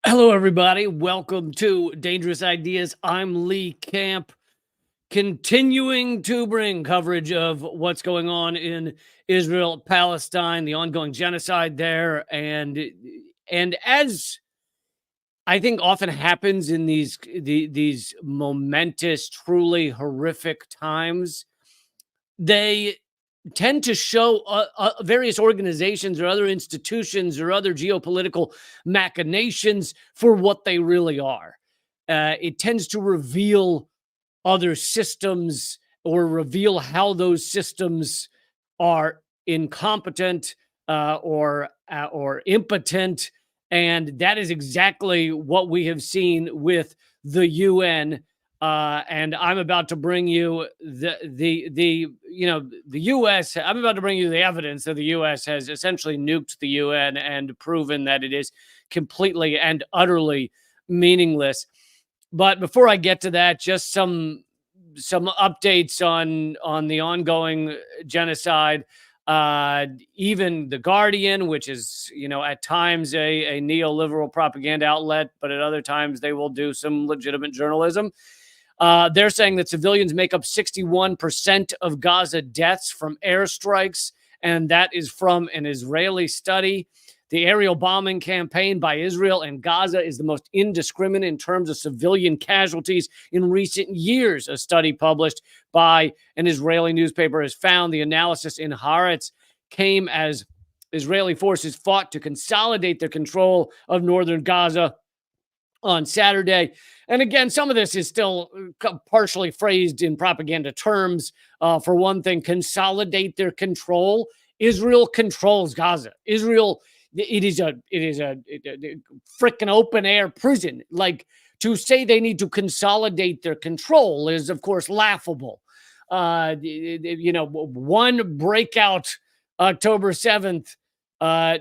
Hello, everybody. Welcome to Dangerous Ideas. I'm Lee Camp, continuing to bring coverage of what's going on in Israel, Palestine, the ongoing genocide there, and as I think often happens in these momentous, truly horrific times, they tend to show various organizations or other institutions or other geopolitical machinations for what they really are. It tends to reveal other systems or reveal how those systems are incompetent or impotent, and that is exactly what we have seen with the UN. And I'm about to bring you the U.S. I'm about to bring you the evidence that the U.S. has essentially nuked the UN and proven that it is completely and utterly meaningless. But before I get to that, just some updates on the ongoing genocide. Even the Guardian, which is at times a neoliberal propaganda outlet, but at other times they will do some legitimate journalism. They're saying that civilians make up 61% of Gaza deaths from airstrikes, and that is from an Israeli study. The aerial bombing campaign by Israel and Gaza is the most indiscriminate in terms of civilian casualties in recent years. A study published by an Israeli newspaper has found the analysis in Haaretz came as Israeli forces fought to consolidate their control of northern Gaza on Saturday. And again, some of this is still partially phrased in propaganda terms. For one thing, consolidate their control. Israel controls Gaza. It is a freaking open air prison. Like, to say they need to consolidate their control is, of course, laughable. One breakout October 7th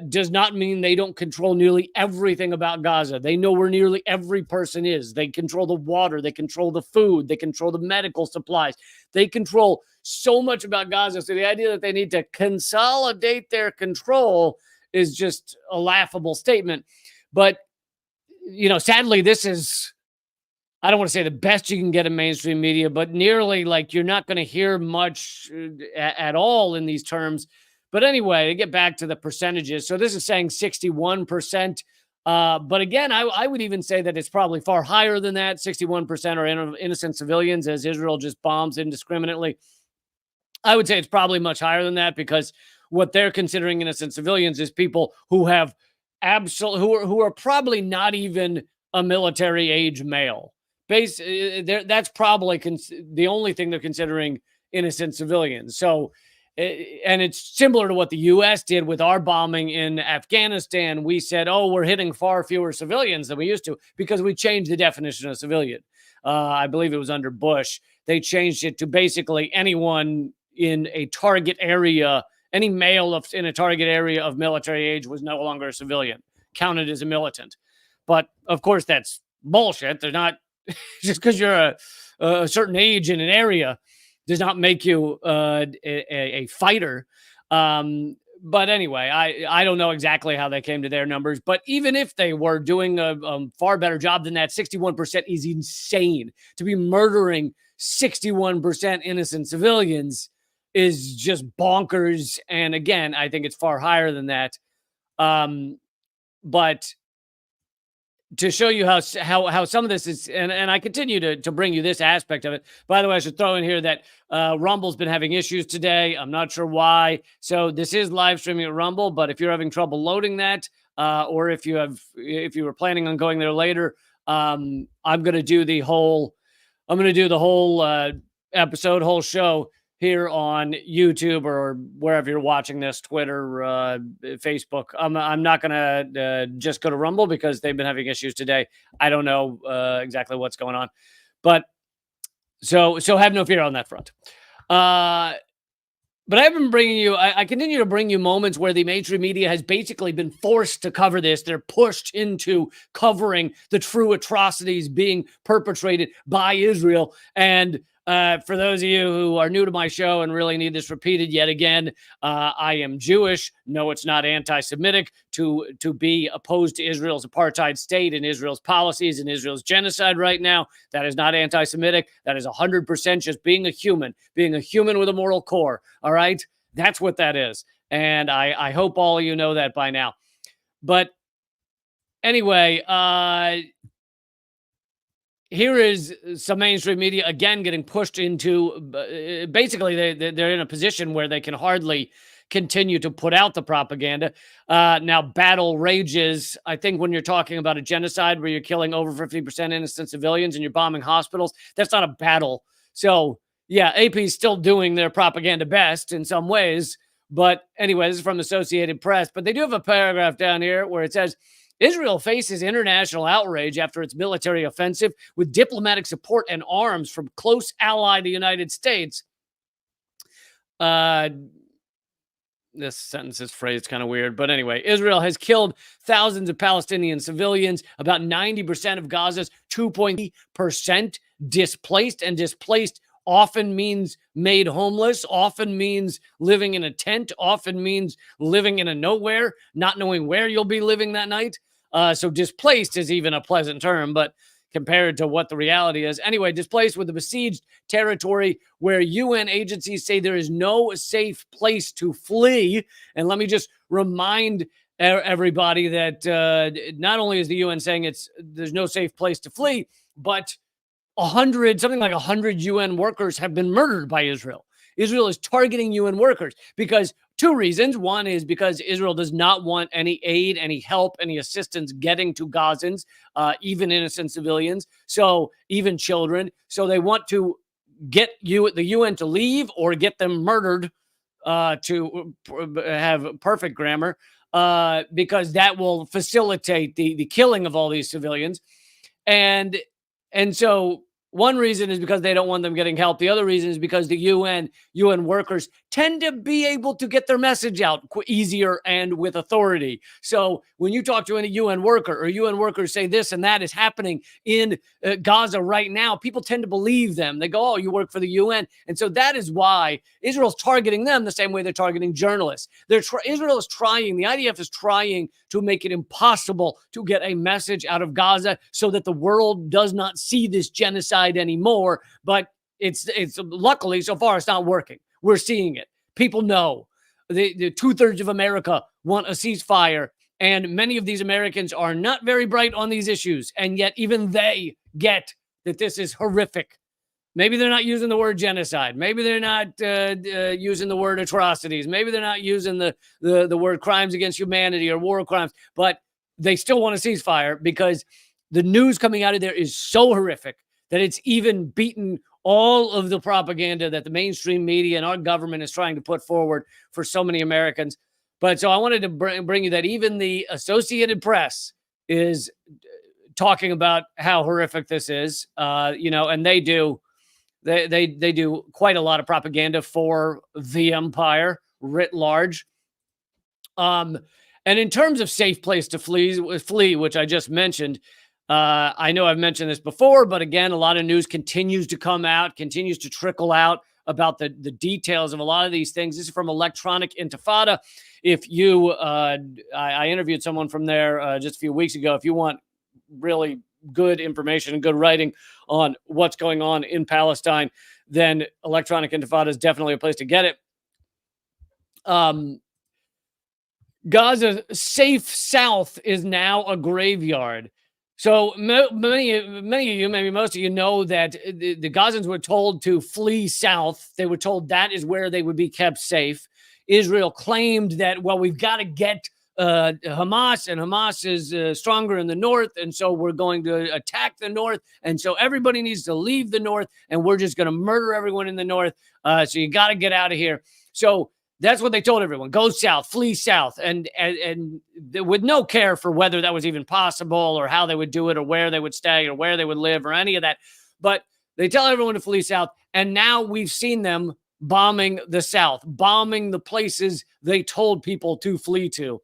does not mean they don't control nearly everything about Gaza. They know where nearly every person is. They control the water. They control the food. They control the medical supplies. They control so much about Gaza. So the idea that they need to consolidate their control is just a laughable statement. But, sadly, this is, I don't want to say the best you can get in mainstream media, but nearly, like, you're not going to hear much at all in these terms. But anyway, to get back to the percentages. So this is saying 61%. But again, I would even say that it's probably far higher than that. 61% are innocent civilians as Israel just bombs indiscriminately. I would say it's probably much higher than that, because what they're considering innocent civilians is people who have who are probably not even a military age male. That's probably the only thing they're considering innocent civilians. So, and it's similar to what the U.S. did with our bombing in Afghanistan. We said, oh, we're hitting far fewer civilians than we used to because we changed the definition of civilian. I believe it was under Bush. They changed it to basically anyone in a target area. Any male in a target area of military age was no longer a civilian, counted as a militant. But of course, that's bullshit. They're not just because you're a certain age in an area does not make you a fighter. But anyway, I don't know exactly how they came to their numbers. But even if they were doing a far better job than that, 61% is insane. To be murdering 61% innocent civilians is just bonkers. And again, I think it's far higher than that. But to show you how some of this is, and I continue to bring you this aspect of it. By the way, I should throw in here that Rumble's been having issues today. I'm not sure why. So this is live streaming at Rumble, but if you're having trouble loading that, or if you were planning on going there later, I'm going to do the whole episode, whole show here on YouTube or wherever you're watching this, Twitter, Facebook. I'm not going to just go to Rumble because they've been having issues today. I don't know exactly what's going on. But so have no fear on that front. But I've been bringing you, I continue to bring you moments where the mainstream media has basically been forced to cover this. They're pushed into covering the true atrocities being perpetrated by Israel. And For those of you who are new to my show and really need this repeated yet again, I am Jewish. No, it's not anti-Semitic to be opposed to Israel's apartheid state and Israel's policies and Israel's genocide right now. That is not anti-Semitic. That is 100% just being a human with a moral core. All right, that's what that is, and I hope all of you know that by now. But anyway, here is some mainstream media again getting pushed into basically they're in a position where they can hardly continue to put out the propaganda. Now battle rages. I think when you're talking about a genocide where you're killing over 50% innocent civilians and you're bombing hospitals, that's not a battle. So yeah, AP is still doing their propaganda best in some ways. But anyway, this is from Associated Press. But they do have a paragraph down here where it says, Israel faces international outrage after its military offensive with diplomatic support and arms from close ally, the United States. This sentence is phrased kind of weird, but anyway, Israel has killed thousands of Palestinian civilians, about 90% of Gaza's 2.3% displaced, and displaced often means made homeless, often means living in a tent, often means living in a nowhere, not knowing where you'll be living that night. So displaced is even a pleasant term, but compared to what the reality is. Anyway, displaced with a besieged territory where UN agencies say there is no safe place to flee. And let me just remind everybody that not only is the UN saying there's no safe place to flee, but something like 100 UN workers have been murdered by Israel. Israel is targeting UN workers because two reasons. One is because Israel does not want any aid, any help, any assistance getting to Gazans, even innocent civilians, so even children. So they want to get the UN to leave or get them murdered, to have perfect grammar, because that will facilitate the killing of all these civilians. And so one reason is because they don't want them getting help. The other reason is because the UN workers tend to be able to get their message out easier and with authority. So when you talk to any UN worker or UN workers say this and that is happening in Gaza right now, people tend to believe them. They go, oh, you work for the UN. And so that is why Israel's targeting them the same way they're targeting journalists. Israel is trying, the IDF is trying to make it impossible to get a message out of Gaza so that the world does not see this genocide anymore. But it's luckily so far it's not working. We're seeing it. People know the 2/3 of America want a ceasefire, and many of these Americans are not very bright on these issues, and yet even they get that this is horrific. Maybe they're not using the word genocide. Maybe they're not using the word atrocities. Maybe they're not using the word crimes against humanity or war crimes, but they still want a ceasefire because the news coming out of there is so horrific that it's even beaten all of the propaganda that the mainstream media and our government is trying to put forward for so many Americans. But so I wanted to bring you that even the Associated Press is talking about how horrific this is, and they do quite a lot of propaganda for the empire writ large. And in terms of safe place to flee, which I just mentioned, I know I've mentioned this before, but again, a lot of news continues to come out, continues to trickle out about the details of a lot of these things. This is from Electronic Intifada. If you, I interviewed someone from there just a few weeks ago. If you want really good information and good writing on what's going on in Palestine, then Electronic Intifada is definitely a place to get it. Gaza's safe south is now a graveyard. So many of you, maybe most of you, know that the Gazans were told to flee south. They were told that is where they would be kept safe. Israel claimed that, well, we've got to get Hamas, and Hamas is stronger in the north, and so we're going to attack the north, and so everybody needs to leave the north, and we're just going to murder everyone in the north. So you got to get out of here. So that's what they told everyone. Go south, flee south, and with no care for whether that was even possible or how they would do it or where they would stay or where they would live or any of that. But they tell everyone to flee south, and now we've seen them bombing the south, bombing the places they told people to flee to.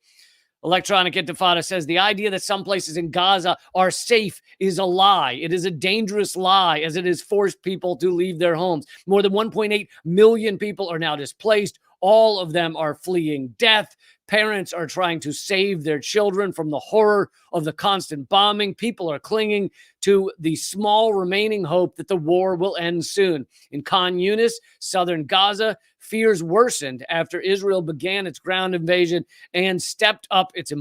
Electronic Intifada says the idea that some places in Gaza are safe is a lie. It is a dangerous lie, as it has forced people to leave their homes. More than 1.8 million people are now displaced. All of them are fleeing death. Parents are trying to save their children from the horror of the constant bombing. People are clinging to the small remaining hope that the war will end soon. In Khan Yunis, southern Gaza, fears worsened after Israel began its ground invasion and stepped up its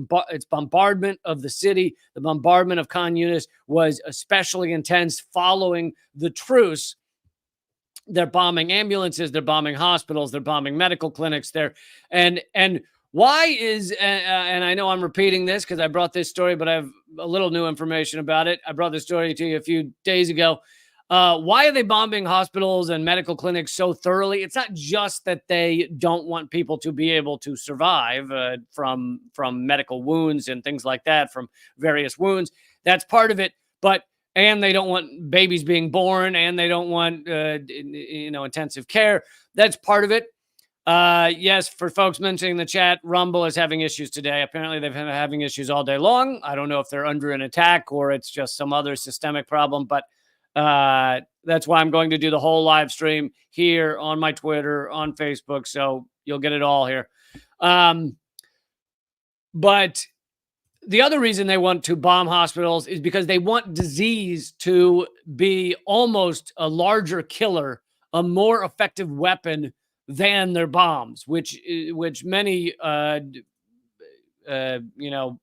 bombardment of the city. The bombardment of Khan Yunis was especially intense following the truce. They're bombing ambulances, they're bombing hospitals, they're bombing medical clinics. And why is and I know I'm repeating this because I brought this story, but I have a little new information about it. I brought this story to you a few days ago. Why are they bombing hospitals and medical clinics so thoroughly? It's not just that they don't want people to be able to survive from medical wounds and things like that, from various wounds. That's part of it, and they don't want babies being born, and they don't want intensive care. That's part of it. Yes, for folks mentioning in the chat, Rumble is having issues today. Apparently, they've been having issues all day long. I don't know if they're under an attack or it's just some other systemic problem, but that's why I'm going to do the whole live stream here on my Twitter, on Facebook, so you'll get it all here. But the other reason they want to bomb hospitals is because they want disease to be almost a larger killer, a more effective weapon than their bombs, which many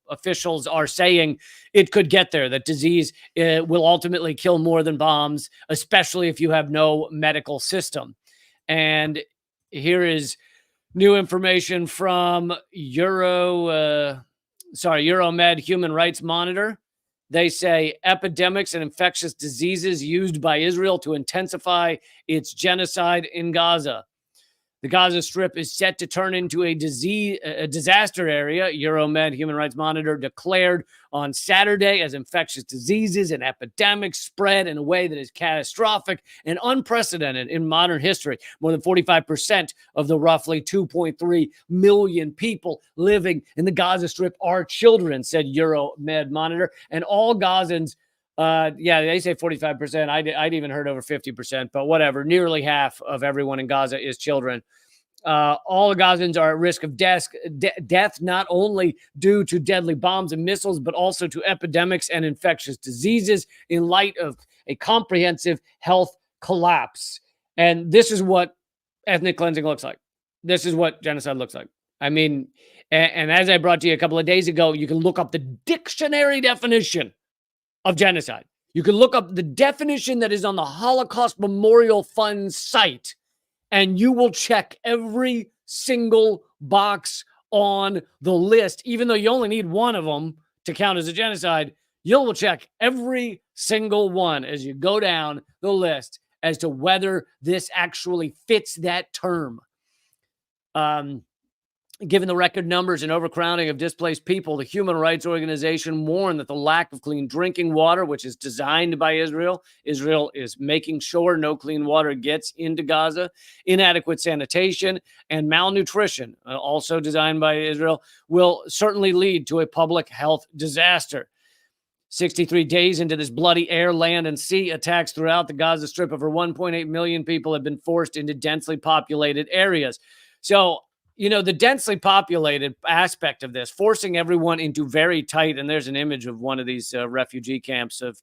officials are saying it could get there, that disease will ultimately kill more than bombs, especially if you have no medical system. And here is new information from Euromed Human Rights Monitor. They say epidemics and infectious diseases used by Israel to intensify its genocide in Gaza. The Gaza Strip is set to turn into a disaster area, Euromed Human Rights Monitor declared on Saturday, as infectious diseases and epidemics spread in a way that is catastrophic and unprecedented in modern history. More than 45% of the roughly 2.3 million people living in the Gaza Strip are children, said Euromed Monitor. And all Gazans, they say 45%. I'd even heard over 50%, but whatever. Nearly half of everyone in Gaza is children. All Gazans are at risk of death, not only due to deadly bombs and missiles, but also to epidemics and infectious diseases in light of a comprehensive health collapse. And this is what ethnic cleansing looks like. This is what genocide looks like. I mean, and as I brought to you a couple of days ago, you can look up the dictionary definition of genocide. You can look up the definition that is on the Holocaust Memorial Fund site, and you will check every single box on the list. Even though you only need one of them to count as a genocide, you will check every single one as you go down the list as to whether this actually fits that term. Given the record numbers and overcrowding of displaced people, the Human Rights Organization warned that the lack of clean drinking water, which is designed by Israel is making sure no clean water gets into Gaza, inadequate sanitation, and malnutrition, also designed by Israel, will certainly lead to a public health disaster. 63 days into this bloody air, land, and sea attacks throughout the Gaza Strip, over 1.8 million people have been forced into densely populated areas. So, the densely populated aspect of this, forcing everyone into very tight, and there's an image of one of these refugee camps of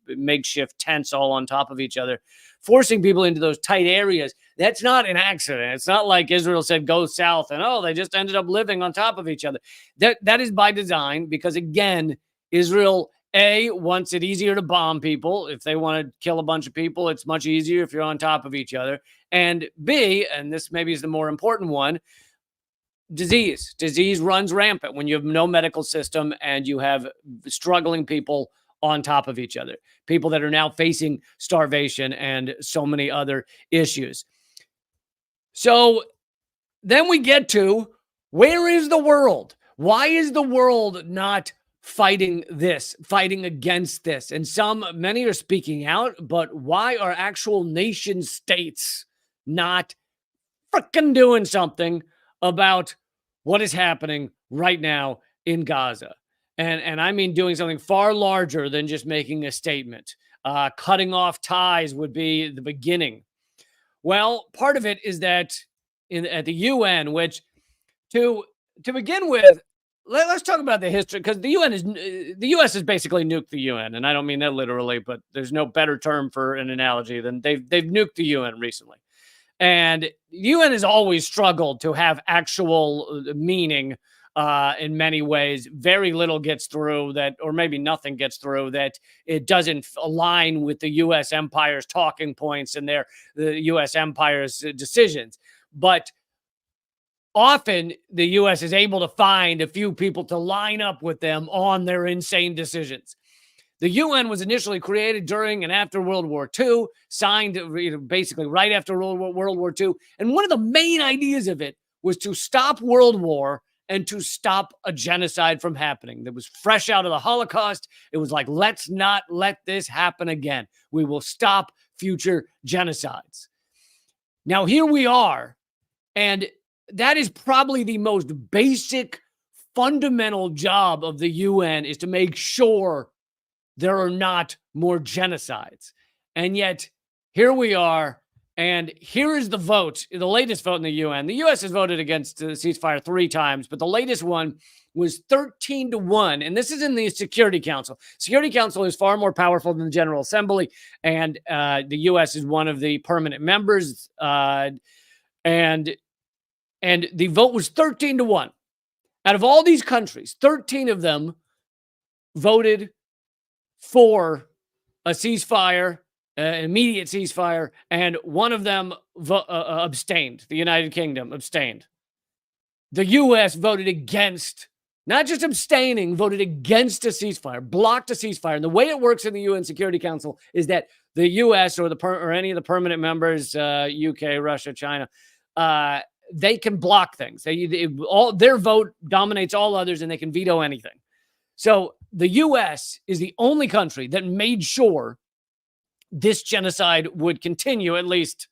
makeshift tents all on top of each other, forcing people into those tight areas. That's not an accident. It's not like Israel said, go south, and they just ended up living on top of each other. That is by design, because again, Israel, A, wants it easier to bomb people. If they want to kill a bunch of people, it's much easier if you're on top of each other. And B, and this maybe is the more important one, disease runs rampant when you have no medical system and you have struggling people on top of each other, people that are now facing starvation and so many other issues. So then we get to, where is the world? Why is the world not fighting against this? And many are speaking out, but why are actual nation states not freaking doing something about what is happening right now in Gaza. And I mean doing something far larger than just making a statement. Cutting off ties would be the beginning. Well, part of it is that at the UN, which to to begin with, us talk about the history because the U.S. has basically nuked the UN, and I don't mean that literally, but there's no better term for an analogy than they've nuked the UN recently. And the UN has always struggled to have actual meaning in many ways. Very little gets through that, or maybe nothing gets through that it doesn't align with the U.S. empire's talking points and the U.S. empire's decisions. But often the U.S. is able to find a few people to line up with them on their insane decisions. The UN was initially created during and after World War II, signed basically right after World War II. And one of the main ideas of it was to stop World War and to stop a genocide from happening. That was fresh out of the Holocaust. It was like, let's not let this happen again. We will stop future genocides. Now, here we are. And that is probably the most basic, fundamental job of the UN, is to make sure there are not more genocides. And yet, here we are, and here is the vote, the latest vote in the UN. The U.S. has voted against the ceasefire 3 times, but the latest one was 13-1, and this is in the Security Council. Security Council is far more powerful than the General Assembly, and the U.S. is one of the permanent members, and the vote was 13-1. Out of all these countries, 13 of them voted for a ceasefire, immediate ceasefire, and one of them abstained. The United Kingdom abstained. The U.S. voted against, not just abstaining, voted against a ceasefire, blocked a ceasefire. And the way it works in the UN Security Council is that the U.S. or any of the permanent members, UK, Russia, China, they can block things. Their vote dominates all others, and they can veto anything. So the U.S. is the only country that made sure this genocide would continue, at least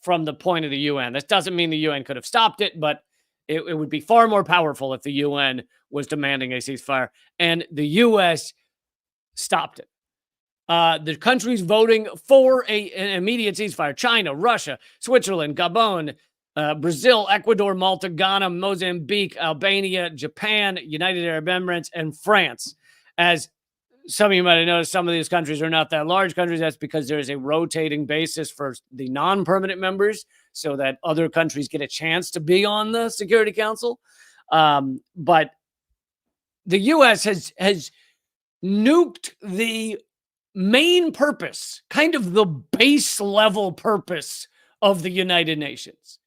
from the point of the UN. This doesn't mean the UN could have stopped it, but it would be far more powerful if the UN was demanding a ceasefire, and the U.S. stopped it. The countries voting for an immediate ceasefire: China, Russia, Switzerland, Gabon, Brazil, Ecuador, Malta, Ghana, Mozambique, Albania, Japan, United Arab Emirates, and France. As some of you might have noticed, some of these countries are not that large countries. That's because there is a rotating basis for the non-permanent members so that other countries get a chance to be on the Security Council. But the U.S. has nuked the main purpose, kind of the base level purpose of the United Nations.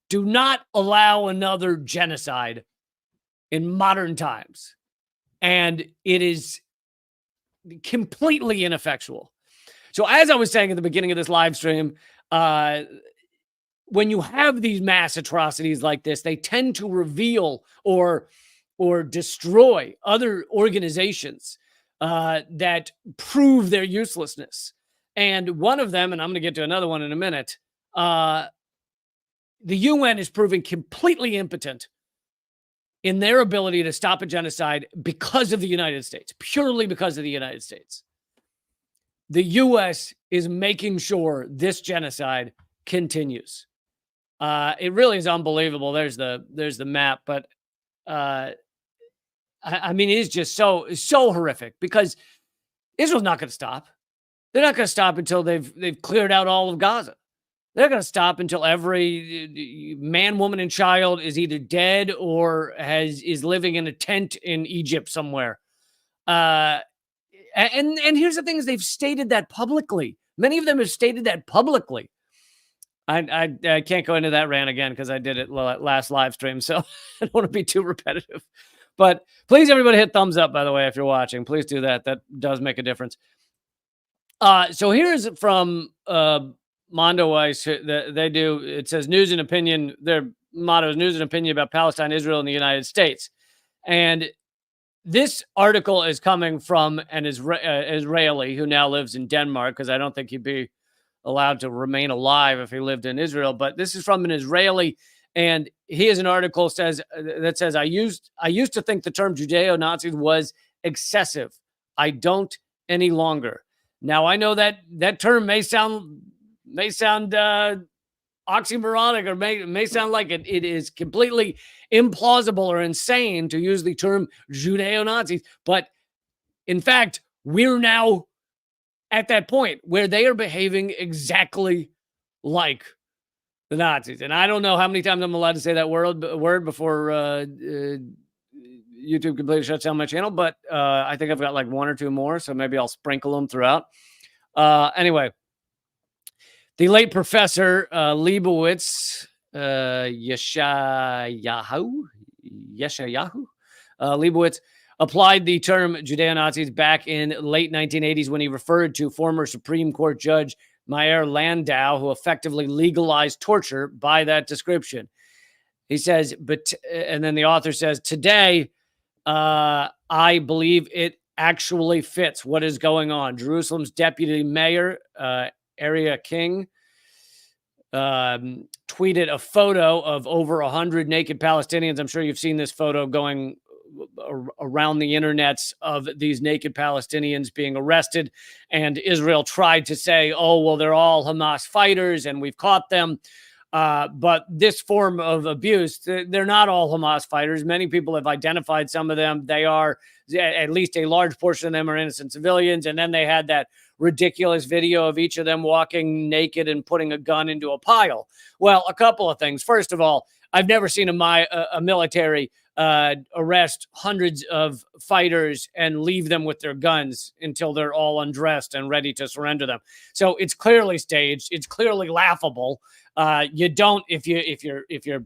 Do not allow another genocide in modern times. And it is completely ineffectual. So as I was saying at the beginning of this live stream, when you have these mass atrocities like this, they tend to reveal or destroy other organizations that prove their uselessness. And one of them, and I'm going to get to another one in a minute, the UN is proving completely impotent in their ability to stop a genocide because of the United States, purely because of the United States. The U.S. is making sure this genocide continues. It really is unbelievable. There's the map, but I mean, it is just so horrific because Israel's not going to stop. They're not going to stop until they've cleared out all of Gaza. They're going to stop until every man, woman, and child is either dead or is living in a tent in Egypt somewhere. And here's the thing: is they've stated that publicly. Many of them have stated that publicly. I can't go into that rant again because I did it last live stream, so I don't want to be too repetitive. But please, everybody, hit thumbs up. By the way, if you're watching, please do that. That does make a difference. So here's from Mondo Weiss. They do. It says news and opinion. Their motto is news and opinion about Palestine, Israel, and the United States. And this article is coming from an Israeli who now lives in Denmark, because I don't think he'd be allowed to remain alive if he lived in Israel. But this is from an Israeli, And he has an article that says, I used to think the term Judeo-Nazis was excessive. I don't any longer. Now I know that that term may sound oxymoronic, or may sound like it is completely implausible or insane to use the term Judeo-Nazis, but in fact, we're now at that point where they are behaving exactly like the Nazis. And I don't know how many times I'm allowed to say that word before YouTube completely shuts down my channel, but I think I've got like one or two more, so maybe I'll sprinkle them throughout. Anyway, the late Professor Leibowitz, Yeshayahu Leibowitz, applied the term Judeo-Nazis back in late 1980s when he referred to former Supreme Court Judge Meyer Landau, who effectively legalized torture by that description. He says, and then the author says, today, I believe it actually fits what is going on. Jerusalem's deputy mayor, Area King, tweeted a photo of over 100 naked Palestinians. I'm sure you've seen this photo going around the internets of these naked Palestinians being arrested. And Israel tried to say, oh, well, they're all Hamas fighters and we've caught them. But this form of abuse, they're not all Hamas fighters. Many people have identified some of them. They are, at least a large portion of them are innocent civilians. And then they had that ridiculous video of each of them walking naked and putting a gun into a pile. Well, a couple of things. First of all, I've never seen a military arrest hundreds of fighters and leave them with their guns until they're all undressed and ready to surrender them. So it's clearly staged. It's clearly laughable. You don't, if you're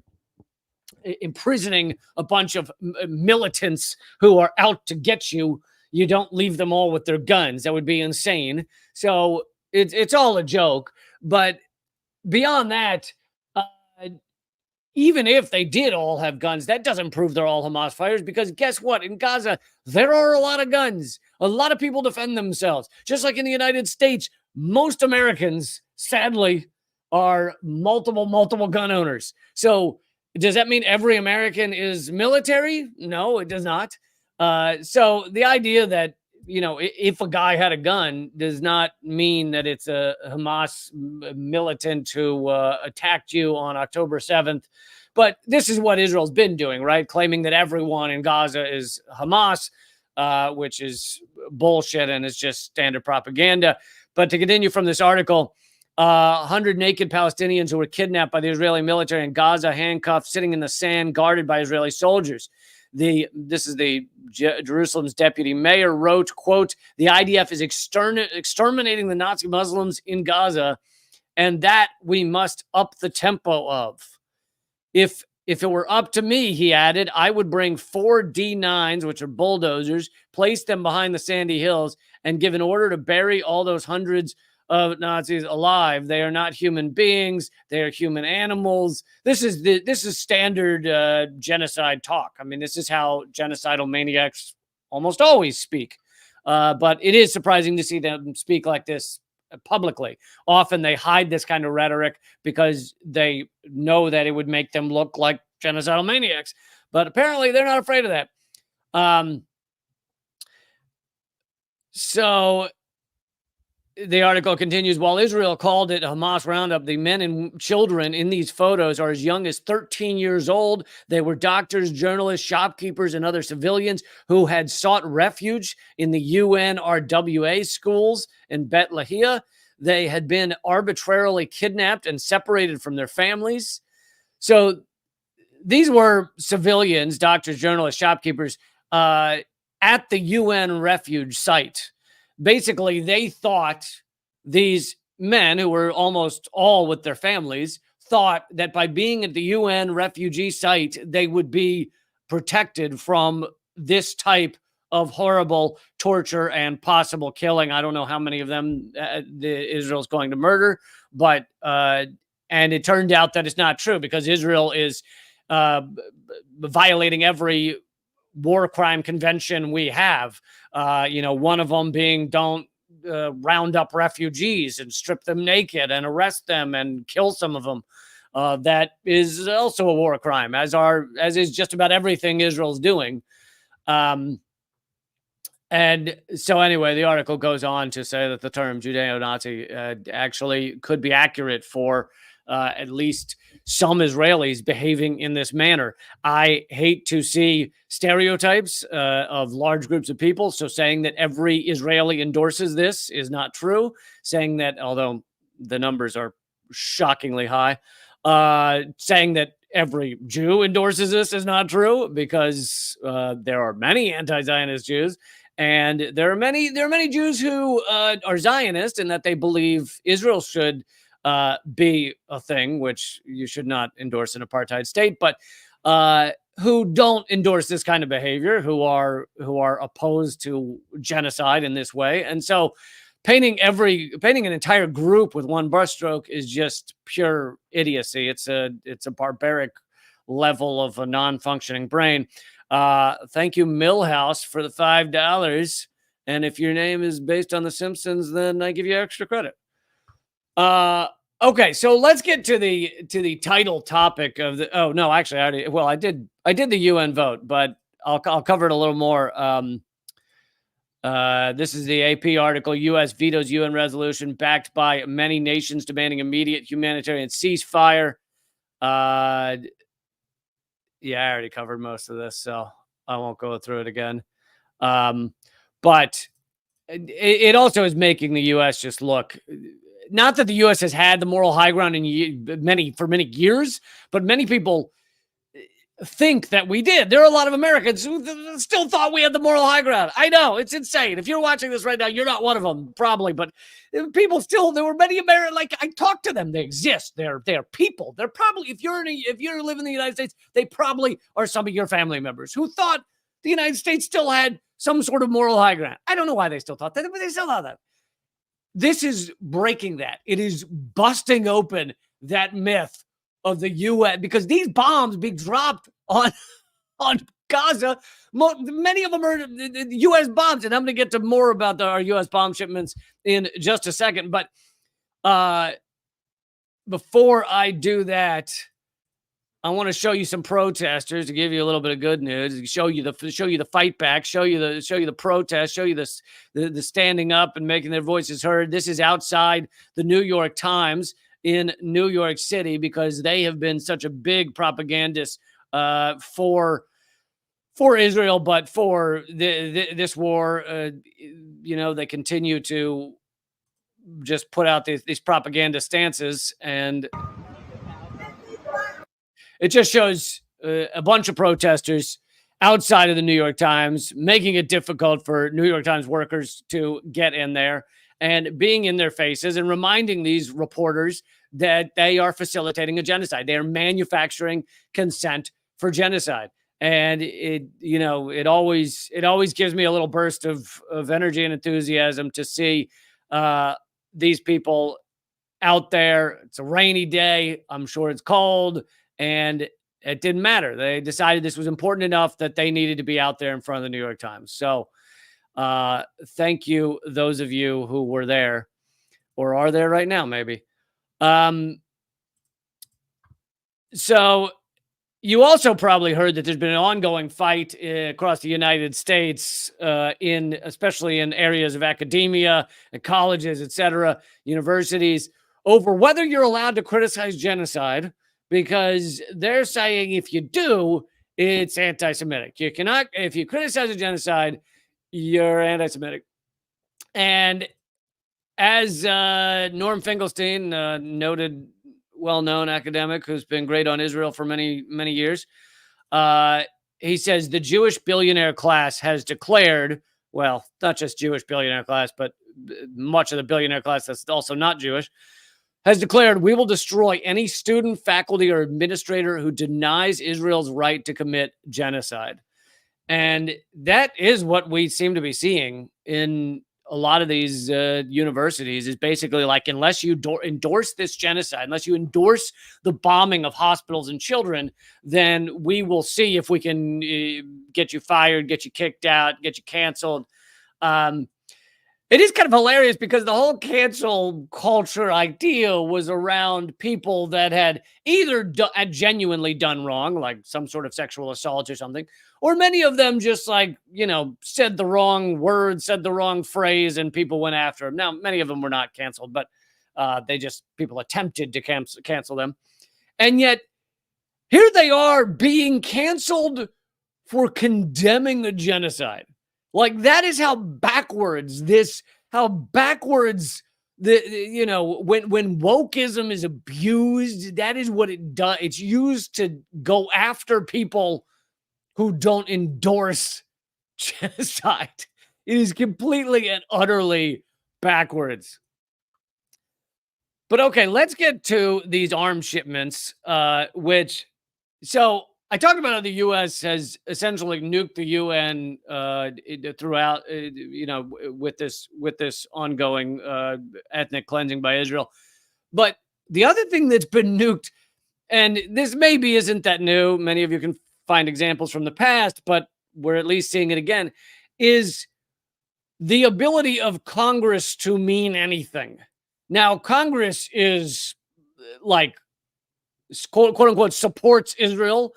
imprisoning a bunch of militants who are out to get you, you don't leave them all with their guns. That would be insane. So it's all a joke. But beyond that, even if they did all have guns, that doesn't prove they're all Hamas fighters, because guess what? In Gaza, there are a lot of guns. A lot of people defend themselves. Just like in the United States, most Americans, sadly, are multiple gun owners. So does that mean every American is military? No, it does not. So the idea that, you know, if a guy had a gun does not mean that it's a Hamas militant who attacked you on October 7th. But this is what Israel's been doing, right? Claiming that everyone in Gaza is Hamas, which is bullshit and is just standard propaganda. But to continue from this article, 100 naked Palestinians who were kidnapped by the Israeli military in Gaza, handcuffed, sitting in the sand, guarded by Israeli soldiers. This is the Jerusalem's deputy mayor wrote, quote, the IDF is exterminating the Nazi Muslims in Gaza, and that we must up the tempo of. If it were up to me, he added, I would bring 4 D9s, which are bulldozers, place them behind the sandy hills, and give an order to bury all those hundreds of Nazis alive. They are not human beings. They are human animals. This is standard genocide talk. I mean, this is how genocidal maniacs almost always speak. But it is surprising to see them speak like this publicly. Often they hide this kind of rhetoric because they know that it would make them look like genocidal maniacs. But apparently they're not afraid of that. So the article continues, while Israel called it Hamas roundup, the men and children in these photos are as young as 13 years old. They were doctors, journalists, shopkeepers, and other civilians who had sought refuge in the UNRWA schools in Bet Lahia. They had been arbitrarily kidnapped and separated from their families. So these were civilians, doctors, journalists, shopkeepers, at the UN refuge site. Basically, they thought these men, who were almost all with their families, thought that by being at the UN refugee site, they would be protected from this type of horrible torture and possible killing. I don't know how many of them Israel's going to murder, but and it turned out that it's not true, because Israel is violating every war crime convention we have. One of them being don't round up refugees and strip them naked and arrest them and kill some of them. that is also a war crime, as is just about everything Israel's doing. Um, and so, anyway, the article goes on to say that the term Judeo-Nazi actually could be accurate for at least some Israelis behaving in this manner. I hate to see stereotypes of large groups of people. So saying that every Israeli endorses this is not true. Saying that, although the numbers are shockingly high, saying that every Jew endorses this is not true, because there are many anti-Zionist Jews. And there are many Jews who are Zionist, and that they believe Israel should be a thing, which you should not endorse an apartheid state, but who don't endorse this kind of behavior, who are opposed to genocide in this way. And so painting an entire group with one brushstroke is just pure idiocy. It's a barbaric level of a non-functioning brain. Thank you, Millhouse, for the $5. And if your name is based on The Simpsons, then I give you extra credit. Okay, so let's get to the title topic of the. Oh no, actually, I did the UN vote, but I'll cover it a little more. This is the AP article. U.S. vetoes UN resolution backed by many nations demanding immediate humanitarian ceasefire. Yeah, I already covered most of this, so I won't go through it again. But it also is making the U.S. just look. Not that the U.S. has had the moral high ground for many years, but many people think that we did. There are a lot of Americans who still thought we had the moral high ground. I know, it's insane. If you're watching this right now, you're not one of them, probably, but people still, there were many Americans, like, I talked to them. They exist. They're people. They're probably, if you live in the United States, they probably are some of your family members who thought the United States still had some sort of moral high ground. I don't know why they still thought that, but they still thought that. This is breaking that. It is busting open that myth of the U.S. because these bombs being dropped on Gaza, many of them are U.S. bombs, and I'm going to get to more about our U.S. bomb shipments in just a second. But before I do that, I want to show you some protesters to give you a little bit of good news. Show you the fight back. Show you the protest. Show you the standing up and making their voices heard. This is outside the New York Times in New York City, because they have been such a big propagandist for Israel, but for this war. They continue to just put out these propaganda stances, and it just shows a bunch of protesters outside of the New York Times, making it difficult for New York Times workers to get in there, and being in their faces and reminding these reporters that they are facilitating a genocide. They are manufacturing consent for genocide. And it always gives me a little burst of energy and enthusiasm to see these people out there. It's a rainy day. I'm sure it's cold. And it didn't matter. They decided this was important enough that they needed to be out there in front of the New York Times. So thank you, those of you who were there or are there right now, maybe. So you also probably heard that there's been an ongoing fight across the United States, especially in areas of academia and colleges, etc., universities, over whether you're allowed to criticize genocide, because they're saying if you do, it's anti-Semitic. You cannot, if you criticize a genocide, you're anti-Semitic. And as Norm Finkelstein, noted, well-known academic who's been great on Israel for many, many years, he says the Jewish billionaire class has declared, well, not just Jewish billionaire class, but much of the billionaire class that's also not Jewish, has declared, we will destroy any student, faculty, or administrator who denies Israel's right to commit genocide. And that is what we seem to be seeing in a lot of these universities, is basically like, unless you endorse this genocide, unless you endorse the bombing of hospitals and children, then we will see if we can get you fired, get you kicked out, get you canceled. It is kind of hilarious because the whole cancel culture idea was around people that had either had genuinely done wrong, like some sort of sexual assault or something, or many of them just like, said the wrong word, said the wrong phrase, and people went after them. Now, many of them were not canceled, but people attempted to cancel them. And yet, here they are being canceled for condemning a genocide. Like, that is how backwards when wokeism is abused, that is what it does. It's used to go after people who don't endorse genocide. It is completely and utterly backwards. But okay, let's get to these arms shipments, so I talked about how the U.S. has essentially nuked the UN throughout, with this ongoing ethnic cleansing by Israel. But the other thing that's been nuked, and this maybe isn't that new, many of you can find examples from the past, but we're at least seeing it again, is the ability of Congress to mean anything. Now, Congress is like, quote unquote, supports Israel,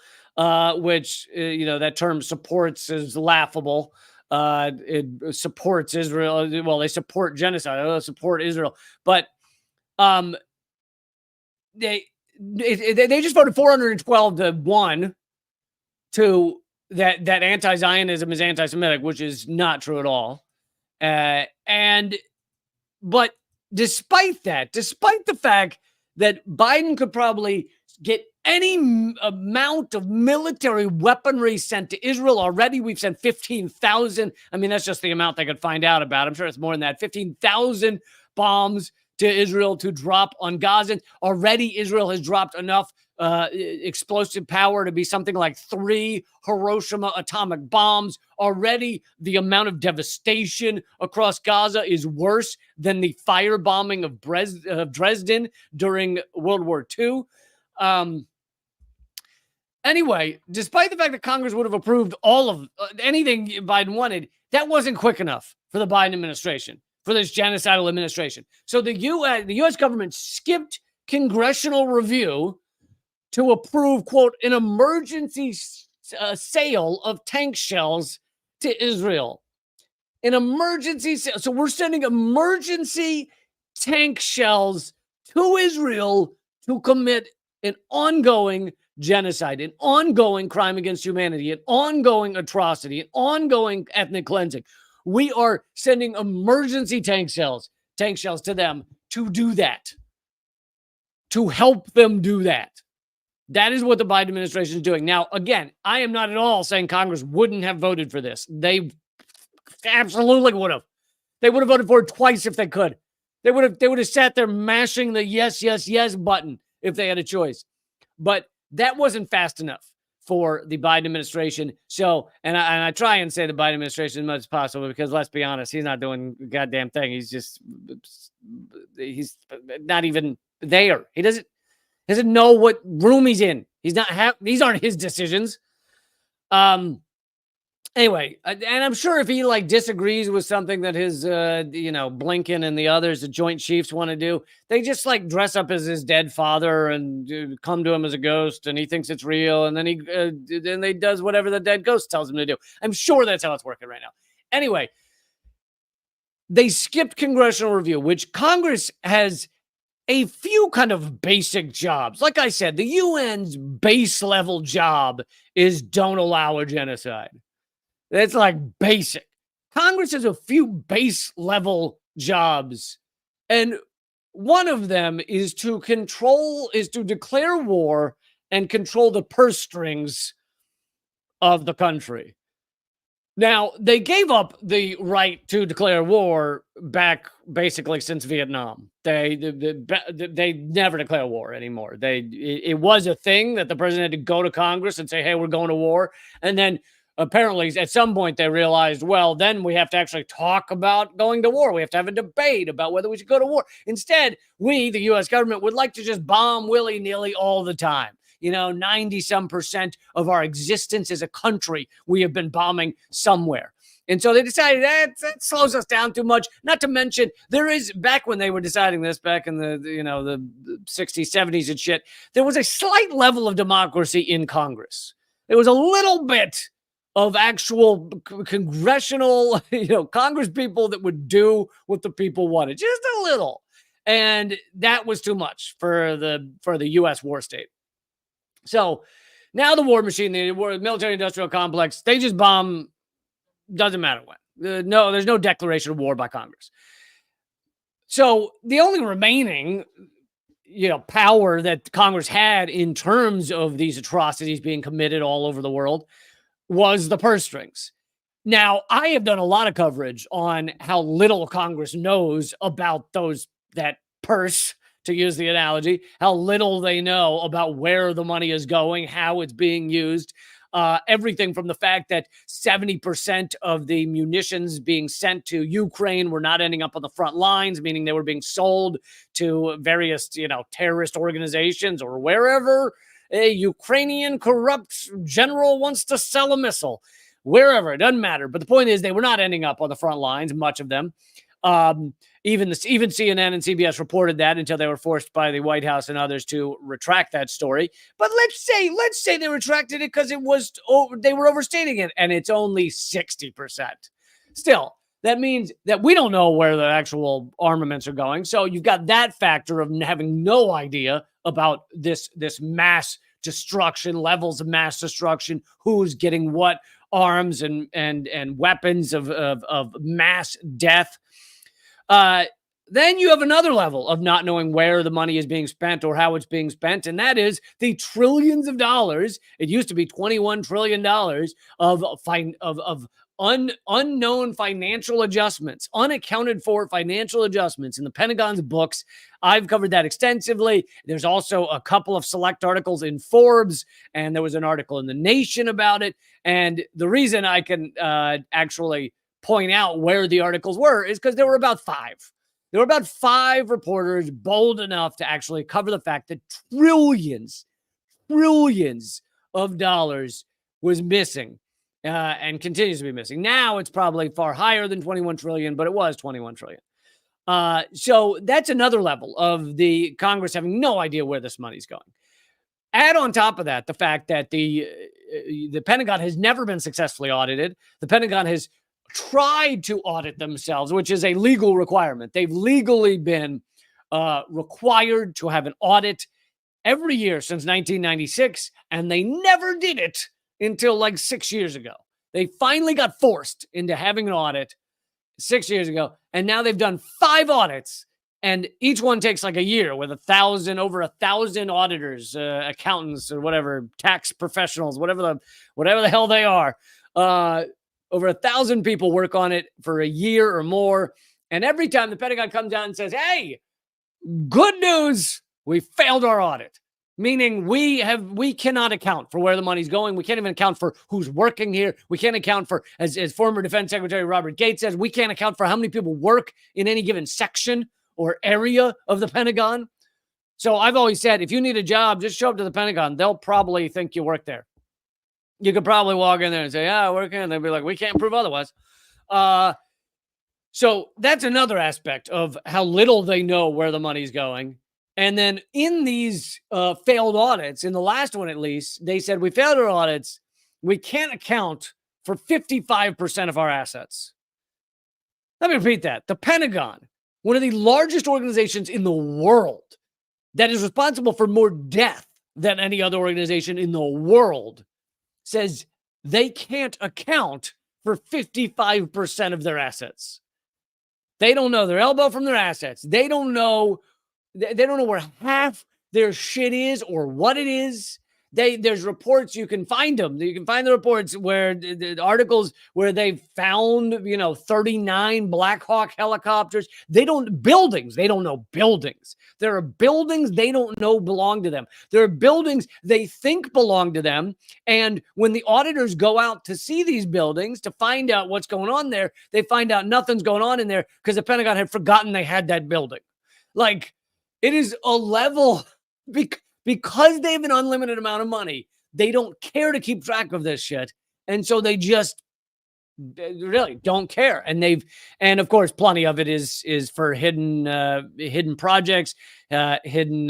which, that term supports is laughable. It supports Israel. Well, they support genocide. They support Israel. But they just voted 412 to 1 to that anti-Zionism is anti-Semitic, which is not true at all. But despite the fact that Biden could probably get any amount of military weaponry sent to Israel already. We've sent 15,000. I mean, that's just the amount they could find out about. I'm sure it's more than that. 15,000 bombs to Israel to drop on Gaza. Already, Israel has dropped enough explosive power to be something like 3 Hiroshima atomic bombs. Already, the amount of devastation across Gaza is worse than the firebombing of Dresden during World War II. Anyway, despite the fact that Congress would have approved all of anything Biden wanted, that wasn't quick enough for the Biden administration, for this genocidal administration. So the U.S. government skipped congressional review to approve, quote, an emergency sale of tank shells to Israel. An emergency sale. So we're sending emergency tank shells to Israel to commit an ongoing genocide, an ongoing crime against humanity, an ongoing atrocity, an ongoing ethnic cleansing. We are sending emergency tank shells to them to do that, to help them do that. That is what the Biden administration is doing. Now, again, I am not at all saying Congress wouldn't have voted for this. They absolutely would have. They would have voted for it twice if they could. They would have sat there mashing the yes, yes, yes button if they had a choice. But that wasn't fast enough for the Biden administration. So, and I try and say the Biden administration as much as possible, because let's be honest, he's not doing a goddamn thing. He's not even there. He doesn't know what room he's in. These aren't his decisions. Anyway, and I'm sure if he disagrees with something that his, Blinken and the others, the Joint Chiefs, want to do, they just dress up as his dead father and come to him as a ghost, and he thinks it's real, and then he does whatever the dead ghost tells him to do. I'm sure that's how it's working right now. Anyway, they skipped congressional review, which Congress has a few kind of basic jobs. Like I said, the UN's base level job is don't allow a genocide. That's basic. Congress has a few base level jobs. And one of them is to declare war and control the purse strings of the country. Now, they gave up the right to declare war back basically since Vietnam. They never declare war anymore. It was a thing that the president had to go to Congress and say, hey, we're going to war. And then apparently at some point they realized, well, then we have to actually talk about going to war. We have to have a debate about whether we should go to war. Instead, we, the U.S. government, would like to just bomb willy-nilly all the time. 90-some% of our existence as a country, we have been bombing somewhere. And so they decided that slows us down too much. Not to mention, there is, back when they were deciding this, back in the 60s, 70s and shit, there was a slight level of democracy in Congress. There was a little bit of actual congressional, Congress people that would do what the people wanted, just a little. And that was too much for the U.S. war state. So now the war machine, the military industrial complex, they just bomb. Doesn't matter when. No, there's no declaration of war by Congress. So the only remaining, power that Congress had in terms of these atrocities being committed all over the world was the purse strings. Now, I have done a lot of coverage on how little Congress knows about that purse, to use the analogy, how little they know about where the money is going, how it's being used. Everything from the fact that 70% of the munitions being sent to Ukraine were not ending up on the front lines, meaning they were being sold to various, terrorist organizations or wherever a Ukrainian corrupt general wants to sell a missile. Wherever, it doesn't matter. But the point is, they were not ending up on the front lines, much of them. Even CNN and CBS reported that until they were forced by the White House and others to retract that story. But let's say they retracted it because they were overstating it, and it's only 60%. Still, that means that we don't know where the actual armaments are going. So you've got that factor of having no idea about this mass destruction, levels of mass destruction, who's getting what arms and weapons of mass death. Then you have another level of not knowing where the money is being spent or how it's being spent, and that is the trillions of dollars. It used to be $21 trillion of unknown financial adjustments, unaccounted for financial adjustments in the Pentagon's books. I've covered that extensively. There's also a couple of select articles in Forbes, and there was an article in The Nation about it. And the reason I can actually point out where the articles were is because there were about five. There were about five reporters bold enough to actually cover the fact that trillions of dollars was missing and continues to be missing. Now it's probably far higher than 21 trillion, but it was 21 trillion. So that's another level of the Congress having no idea where this money's going. Add on top of that the fact that the Pentagon has never been successfully audited. The Pentagon has tried to audit themselves, which is a legal requirement. They've legally been required to have an audit every year since 1996, and they never did it until like 6 years ago. They finally got forced into having an audit 6 years ago, and now they've done 5 audits, and each one takes like a year with over 1,000 auditors, accountants, or whatever, tax professionals, whatever the hell they are. Over 1,000 people work on it for a year or more. And every time the Pentagon comes out and says, hey, good news, we failed our audit. Meaning we cannot account for where the money's going. We can't even account for who's working here. We can't account for, as former Defense Secretary Robert Gates says, we can't account for how many people work in any given section or area of the Pentagon. So I've always said, if you need a job, just show up to the Pentagon. They'll probably think you work there. You could probably walk in there and say, yeah, I work here. And they'll be like, we can't prove otherwise. So that's another aspect of how little they know where the money's going. And then in these failed audits, in the last one at least, they said we failed our audits. We can't account for 55% of our assets. Let me repeat that. The Pentagon, one of the largest organizations in the world that is responsible for more death than any other organization in the world, says they can't account for 55% of their assets. They don't know their elbow from their assets. They don't know where half their shit is or what it is. There's reports, you can find them. You can find the reports where the articles where they found, 39 Black Hawk helicopters. They don't know buildings. There are buildings they don't know belong to them. There are buildings they think belong to them. And when the auditors go out to see these buildings to find out what's going on there, they find out nothing's going on in there because the Pentagon had forgotten they had that building. Like, it is a level because they have an unlimited amount of money, they don't care to keep track of this shit. And so they just really don't care. And of course, plenty of it is for hidden projects, hidden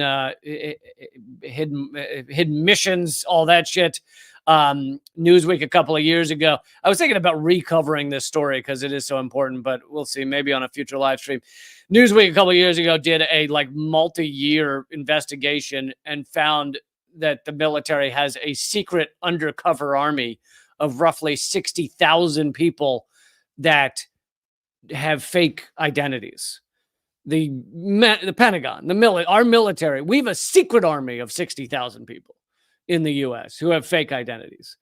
missions, all that shit. Newsweek a couple of years ago, I was thinking about recovering this story because it is so important, but we'll see, maybe on a future live stream. Newsweek a couple of years ago did a like multi-year investigation and found that the military has a secret undercover army of roughly 60,000 people that have fake identities. The Pentagon, our military, we have a secret army of 60,000 people in the U.S. who have fake identities.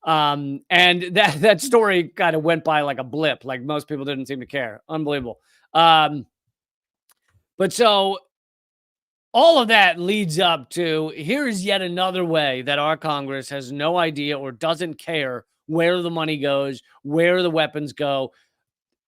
And that story kind of went by like a blip. Like most people didn't seem to care. Unbelievable. But so all of that leads up to, here's yet another way that our Congress has no idea or doesn't care where the money goes, where the weapons go.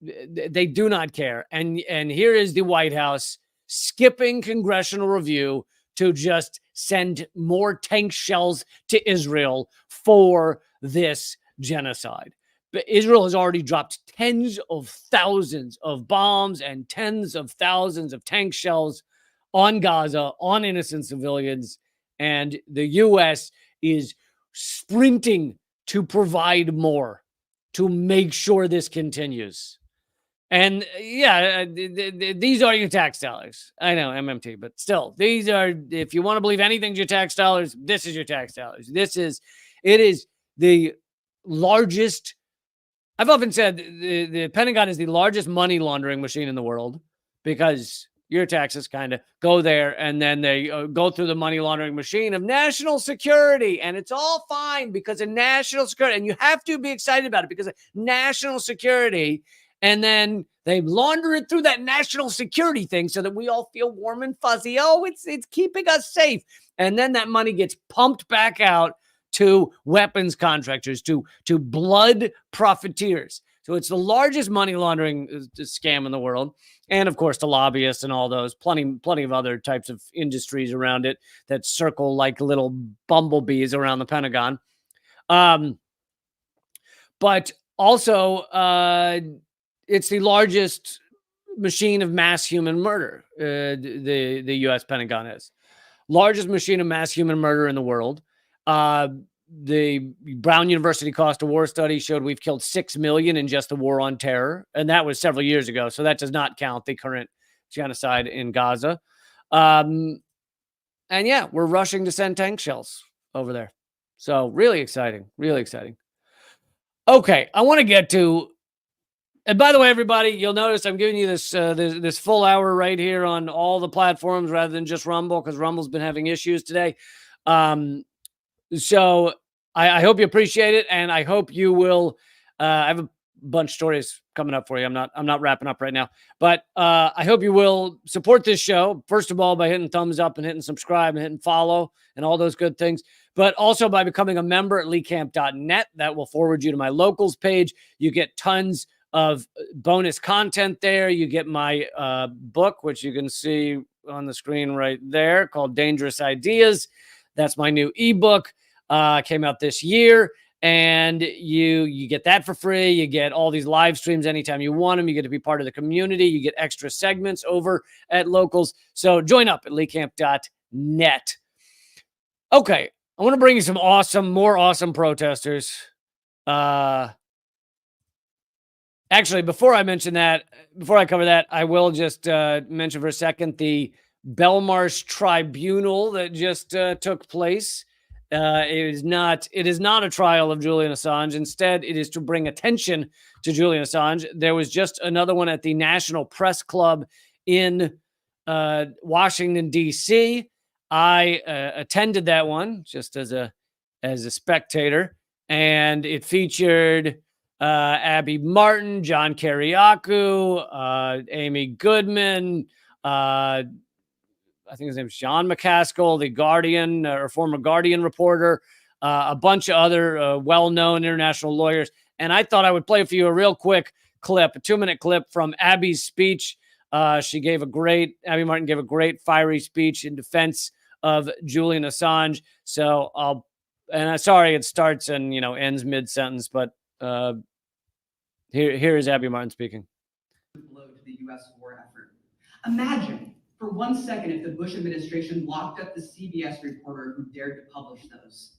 They do not care. And here is the White House skipping congressional review to just send more tank shells to Israel for this genocide. But Israel has already dropped tens of thousands of bombs and tens of thousands of tank shells on Gaza, on innocent civilians, and the U.S. is sprinting to provide more to make sure this continues. And yeah, these are your tax dollars. I know, MMT, but still, these are, if you want to believe anything's your tax dollars, this is your tax dollars. It is the largest. I've often said the Pentagon is the largest money laundering machine in the world because your taxes kind of go there and then they go through the money laundering machine of national security. And it's all fine because of national security. And you have to be excited about it because of national security. And then they launder it through that national security thing so that we all feel warm and fuzzy. Oh, it's keeping us safe. And then that money gets pumped back out to weapons contractors, to blood profiteers. So it's the largest money laundering scam in the world. And of course, the lobbyists and all those, plenty of other types of industries around it that circle like little bumblebees around the Pentagon. But also, it's the largest machine of mass human murder. The U.S. Pentagon is largest machine of mass human murder in the world. The Brown University Cost of War study showed we've killed 6 million in just the war on terror. And that was several years ago. So that does not count the current genocide in Gaza. And yeah, we're rushing to send tank shells over there. So really exciting, really exciting. Okay, I want to get to, and by the way, everybody, you'll notice I'm giving you this full hour right here on all the platforms rather than just Rumble, because Rumble's been having issues today. So I hope you appreciate it, and I hope you will. I have a bunch of stories coming up for you. I'm not wrapping up right now, but I hope you will support this show, first of all, by hitting thumbs up and hitting subscribe and hitting follow and all those good things, but also by becoming a member at leecamp.net. That will forward you to my locals page. You get tons of bonus content there. You get my book, which you can see on the screen right there, called Dangerous Ideas. That's my new ebook. Came out this year, and you get that for free. You get all these live streams anytime you want them. You get to be part of the community. You get extra segments over at locals. So join up at leecamp.net. Okay, I want to bring you some more awesome protesters. Actually, before I cover that, I will just mention for a second the Belmarsh Tribunal that just took place. It is not a trial of Julian Assange. Instead, it is to bring attention to Julian Assange. There was just another one at the National Press Club in Washington, D.C. I attended that one just as a spectator, and it featured Abby Martin, John Kiriakou, Amy Goodman, I think his name is John McCaskill, the Guardian or former Guardian reporter, a bunch of other well-known international lawyers. And I thought I would play for you a real quick clip, a 2-minute clip from Abby's speech. Abby Martin gave a great fiery speech in defense of Julian Assange. So sorry, it starts and, ends mid-sentence, but Here is Abby Martin speaking. Blow to the U.S. war effort. Imagine for 1 second if the Bush administration locked up the CBS reporter who dared to publish those.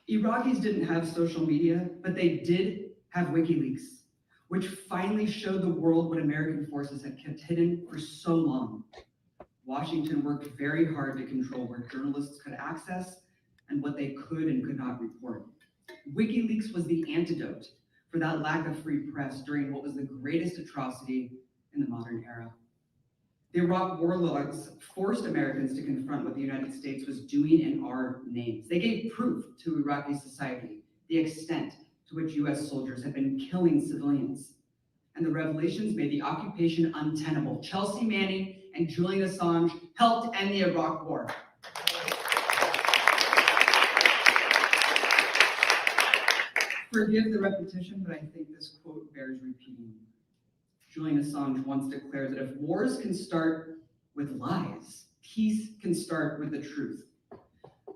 Iraqis didn't have social media, but they did have WikiLeaks, which finally showed the world what American forces had kept hidden for so long. Washington worked very hard to control where journalists could access and what they could and could not report. WikiLeaks was the antidote for that lack of free press during what was the greatest atrocity in the modern era. The Iraq war logs forced Americans to confront what the United States was doing in our names. They gave proof to Iraqi society the extent to which US soldiers had been killing civilians. And the revelations made the occupation untenable. Chelsea Manning and Julian Assange helped end the Iraq war. Forgive the repetition, but I think this quote bears repeating. Julian Assange once declared that if wars can start with lies, peace can start with the truth.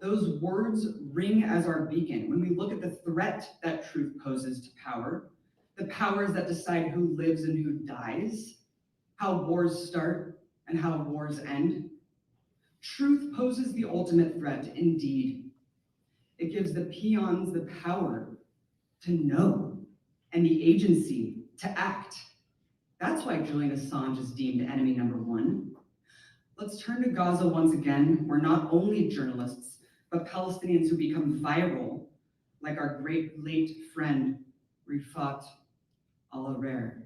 Those words ring as our beacon when we look at the threat that truth poses to power, the powers that decide who lives and who dies, how wars start and how wars end. Truth poses the ultimate threat, indeed. It gives the peons the power to know and the agency to act. That's why Julian Assange is deemed enemy number one. Let's turn to Gaza once again, where not only journalists, but Palestinians who become viral, like our great late friend Rifat al-Arer,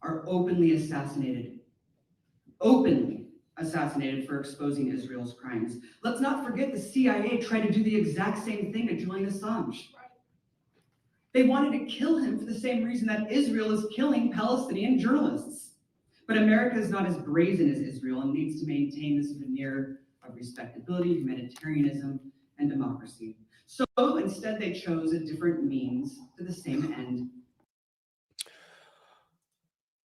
are openly assassinated for exposing Israel's crimes. Let's not forget the CIA tried to do the exact same thing to Julian Assange. They wanted to kill him for the same reason that Israel is killing Palestinian journalists. But America is not as brazen as Israel and needs to maintain this veneer of respectability, humanitarianism, and democracy. So instead, they chose a different means to the same end.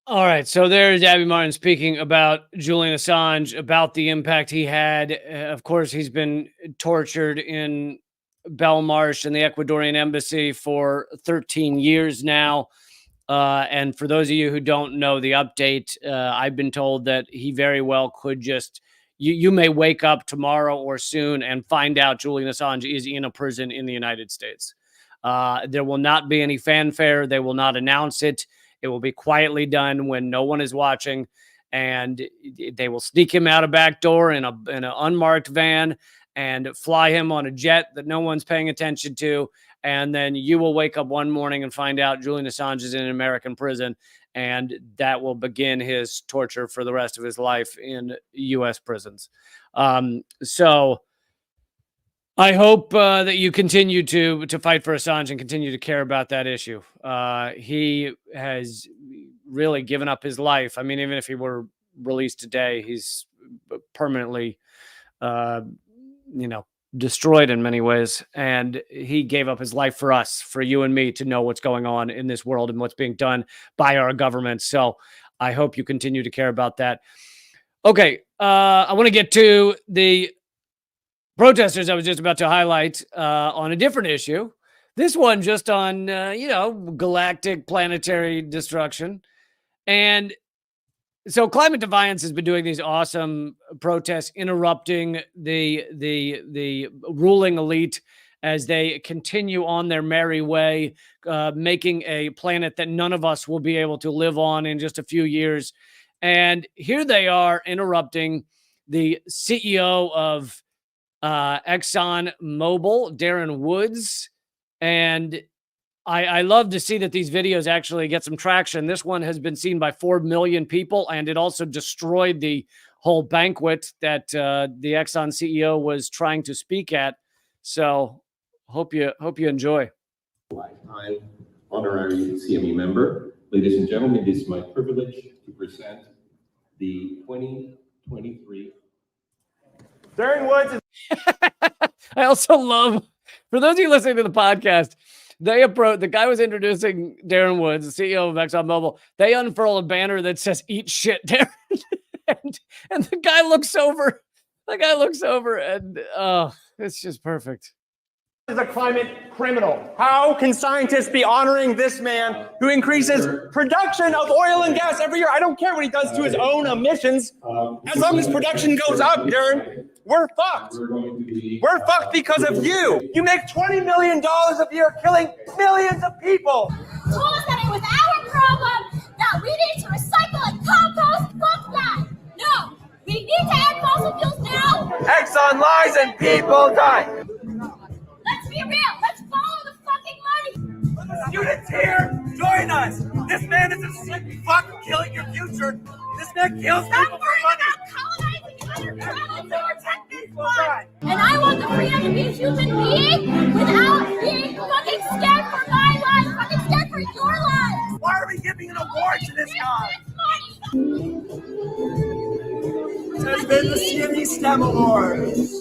All right, so there's Abby Martin speaking about Julian Assange, about the impact he had. Of course, he's been tortured in Belmarsh and the Ecuadorian embassy for 13 years now. And for those of you who don't know the update, I've been told that he very well could just, you may wake up tomorrow or soon and find out Julian Assange is in a prison in the United States. There will not be any fanfare. They will not announce it. It will be quietly done when no one is watching, and they will sneak him out a back door in an unmarked van and fly him on a jet that no one's paying attention to. And then you will wake up one morning and find out Julian Assange is in an American prison, and that will begin his torture for the rest of his life in U.S. prisons. So I hope that you continue to fight for Assange and continue to care about that issue. He has really given up his life. I mean, even if he were released today, he's permanently, destroyed in many ways. And he gave up his life for us, for you and me, to know what's going on in this world and what's being done by our government. So I hope you continue to care about that. Okay, I want to get to the protesters I was just about to highlight on a different issue. This one just on, galactic planetary destruction. And so Climate Defiance has been doing these awesome protests, interrupting the ruling elite as they continue on their merry way, making a planet that none of us will be able to live on in just a few years. And here they are interrupting the CEO of Exxon Mobil, Darren Woods. And I love to see that these videos actually get some traction. This one has been seen by 4 million people, and it also destroyed the whole banquet that the Exxon CEO was trying to speak at. So hope you enjoy. Lifetime honorary CME member. Ladies and gentlemen, it is my privilege to present the 2023 Darren Woods. I also love, for those of you listening to the podcast, the guy was introducing Darren Woods, the CEO of ExxonMobil. They unfurl a banner that says "Eat shit, Darren," and the guy looks over. And it's just perfect. is a climate criminal. How can scientists be honoring this man who increases production of oil and gas every year? I don't care what he does to his own emissions. As long as production goes up, Darren, we're fucked. We're fucked because of you. You make $20 million a year killing millions of people. Told us that it was our problem, that we need to recycle and compost. Fuck that. No, we need to end fossil fuels now. Exxon lies and people die. Let's be real. Let's follow the fucking money. Students here, join us. This man is a sick fuck killing your future. This man kills people Stop for worrying money. about colonizing other planets to protect this one. And I want the freedom to be a human being without being fucking scared for my life, fucking scared for your life. Why are we giving an award to this guy? This has been the CME STEM Awards.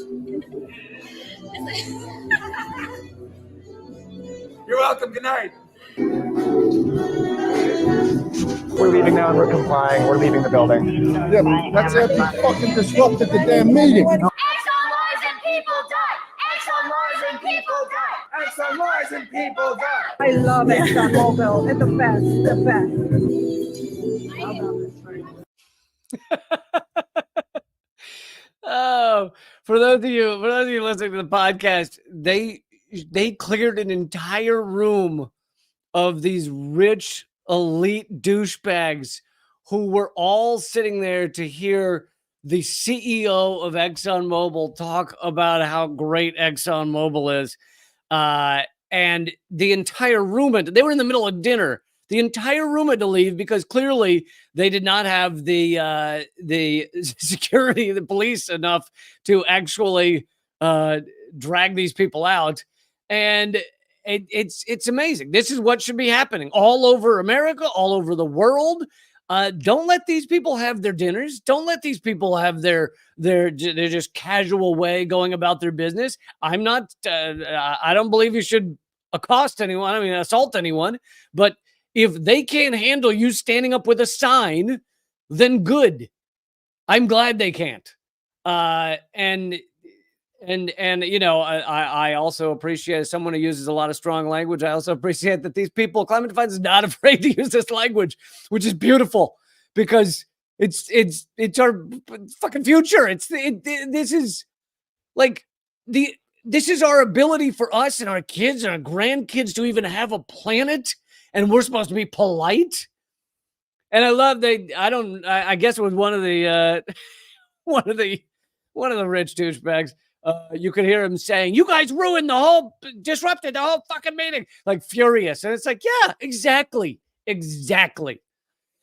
You're welcome. Good night. We're leaving now and we're complying. We're leaving the building. Yeah, but that's after you fucking disrupted the damn meeting. Exxon lies and people die. Exxon lies and people die. Exxon lies and people die. I love ExxonMobil. It's the best. Oh, for those of you listening to the podcast, they cleared an entire room of these rich elite douchebags who were all sitting there to hear the CEO of ExxonMobil talk about how great ExxonMobil is. And the entire room, they were in the middle of dinner. The entire room had to leave because clearly they did not have the security, the police enough to actually drag these people out. And it's amazing. This is what should be happening all over America, all over the world. Don't let these people have their dinners. Don't let these people have their just casual way going about their business. I'm not. I don't believe you should accost anyone. I mean, assault anyone. But if they can't handle you standing up with a sign, then good. I'm glad they can't. And you know, I also appreciate, as someone who uses a lot of strong language, I also appreciate that these people, Climate Defiance is not afraid to use this language, which is beautiful because it's our fucking future. This is like this is our ability for us and our kids and our grandkids to even have a planet, and we're supposed to be polite. And I love I guess it was one of the rich douchebags. You could hear him saying, "You guys disrupted the whole fucking meeting," like furious. And it's like, yeah, exactly.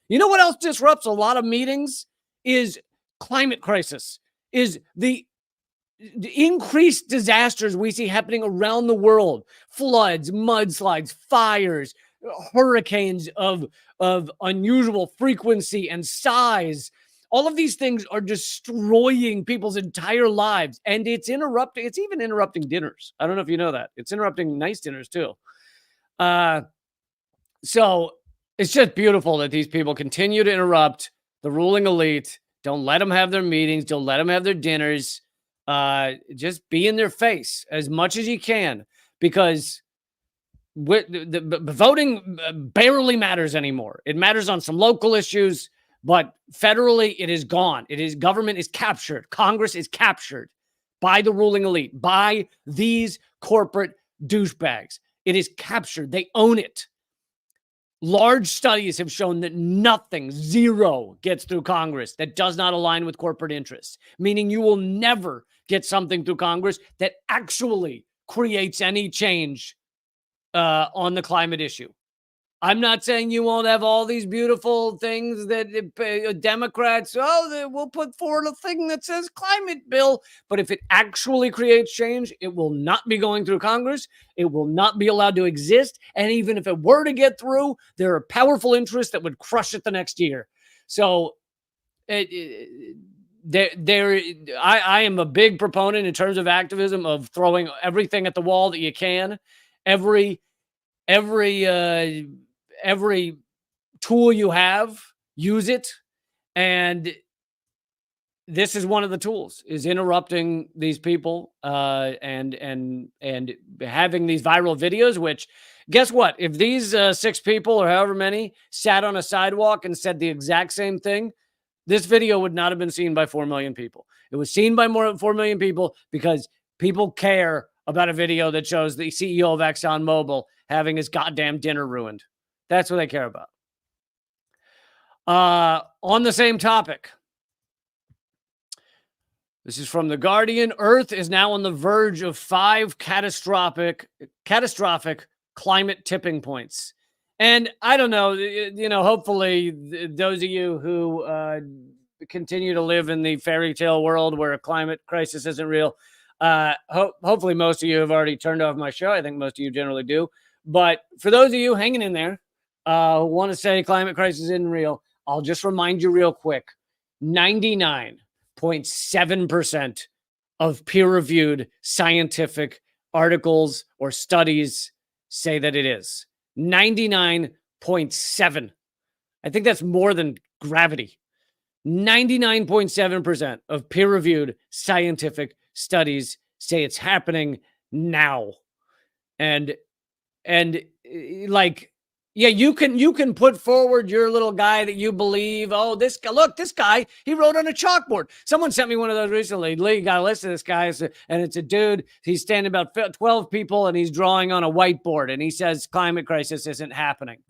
You know what else disrupts a lot of meetings is climate crisis, is the increased disasters we see happening around the world. Floods, mudslides, fires, hurricanes of unusual frequency and size. All of these things are destroying people's entire lives, and it's even interrupting dinners. I don't know if you know that. It's interrupting nice dinners too. So it's just beautiful that these people continue to interrupt the ruling elite. Don't let them have their meetings. Don't let them have their dinners. Just be in their face as much as you can, because the voting barely matters anymore. It matters on some local issues, but federally, it is gone. Government is captured. Congress is captured by the ruling elite, by these corporate douchebags. It is captured. They own it. Large studies have shown that zero gets through Congress that does not align with corporate interests, meaning you will never get something through Congress that actually creates any change on the climate issue. I'm not saying you won't have all these beautiful things that Democrats, we'll put forward a thing that says climate bill. But if it actually creates change, it will not be going through Congress. It will not be allowed to exist. And even if it were to get through, there are powerful interests that would crush it the next year. So I am a big proponent in terms of activism of throwing everything at the wall that you can. Every tool you have, use it. And this is one of the tools, is interrupting these people and having these viral videos, which guess what? If these 6 people or however many sat on a sidewalk and said the exact same thing, this video would not have been seen by 4 million people. It was seen by more than 4 million people because people care about a video that shows the CEO of ExxonMobil having his goddamn dinner ruined. That's what they care about. On the same topic, this is from The Guardian. Earth is now on the verge of 5 catastrophic climate tipping points. And I don't know, hopefully those of you who continue to live in the fairy tale world where a climate crisis isn't real, hopefully most of you have already turned off my show. I think most of you generally do. But for those of you hanging in there, who want to say climate crisis isn't real, I'll just remind you real quick, 99.7% of peer-reviewed scientific articles or studies say that it is. 99.7. I think that's more than gravity. 99.7% of peer-reviewed scientific studies say it's happening now. And like, yeah, you can put forward your little guy that you believe. Oh, this guy, he wrote on a chalkboard. Someone sent me one of those recently. Lee, you got to listen to this guy. And it's a dude. He's standing about 12 people and he's drawing on a whiteboard. And he says climate crisis isn't happening.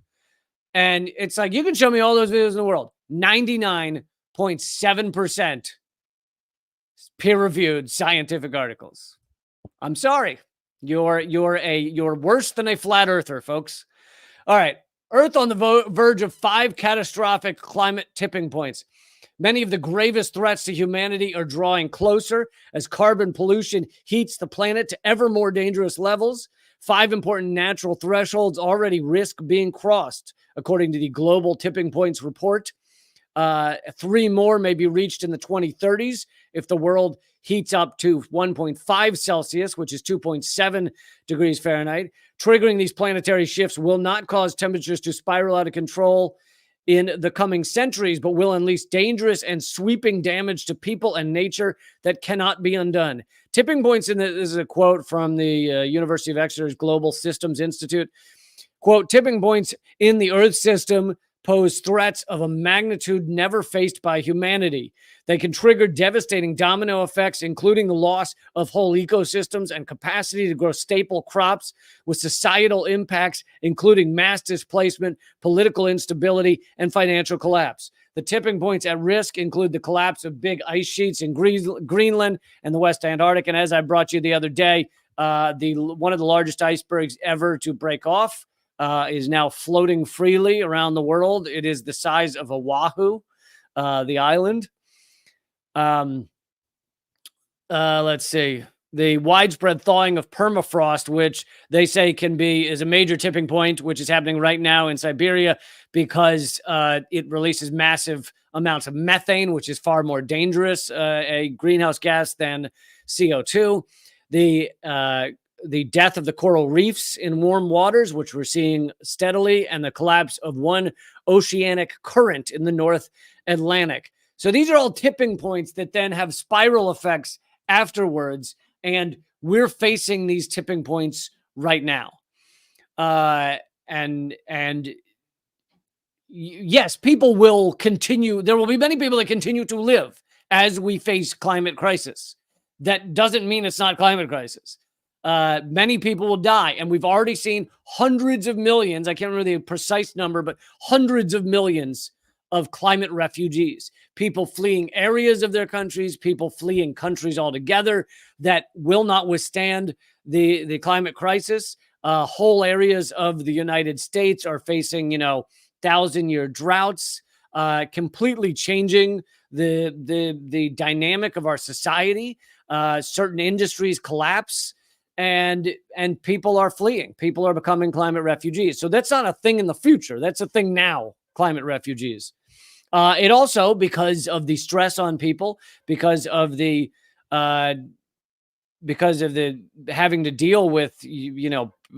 And it's like, you can show me all those videos in the world. 99.7% peer-reviewed scientific articles. I'm sorry. You're worse than a flat earther, folks. All right. Earth on the verge of 5 catastrophic climate tipping points. Many of the gravest threats to humanity are drawing closer as carbon pollution heats the planet to ever more dangerous levels. 5 important natural thresholds already risk being crossed, according to the Global Tipping Points report. 3 more may be reached in the 2030s if the world heats up to 1.5 Celsius, which is 2.7 degrees Fahrenheit. Triggering these planetary shifts will not cause temperatures to spiral out of control in the coming centuries, but will unleash dangerous and sweeping damage to people and nature that cannot be undone. Tipping points this is a quote from the University of Exeter's Global Systems Institute. Quote, tipping points in the Earth system pose threats of a magnitude never faced by humanity. They can trigger devastating domino effects, including the loss of whole ecosystems and capacity to grow staple crops, with societal impacts, including mass displacement, political instability, and financial collapse. The tipping points at risk include the collapse of big ice sheets in Greenland and the West Antarctic. And as I brought you the other day, one of the largest icebergs ever to break off is now floating freely around the world. It is the size of Oahu, the island. Let's see. The widespread thawing of permafrost, which they say is a major tipping point, which is happening right now in Siberia because it releases massive amounts of methane, which is far more dangerous, a greenhouse gas than CO2. The death of the coral reefs in warm waters, which we're seeing steadily, and the collapse of one oceanic current in the North Atlantic. So these are all tipping points that then have spiral effects afterwards, and we're facing these tipping points right now. And yes, people will continue. There will be many people that continue to live as we face climate crisis. That doesn't mean it's not climate crisis. Many people will die, and we've already seen hundreds of millions. I can't remember the precise number, but hundreds of millions of climate refugees, people fleeing areas of their countries, people fleeing countries altogether that will not withstand the climate crisis. Whole areas of the United States are facing, 1,000-year droughts, completely changing the dynamic of our society. Certain industries collapse. And people are fleeing. People are becoming climate refugees. So that's not a thing in the future. That's a thing now, climate refugees. It also, because of the stress on people, because of the having to deal with,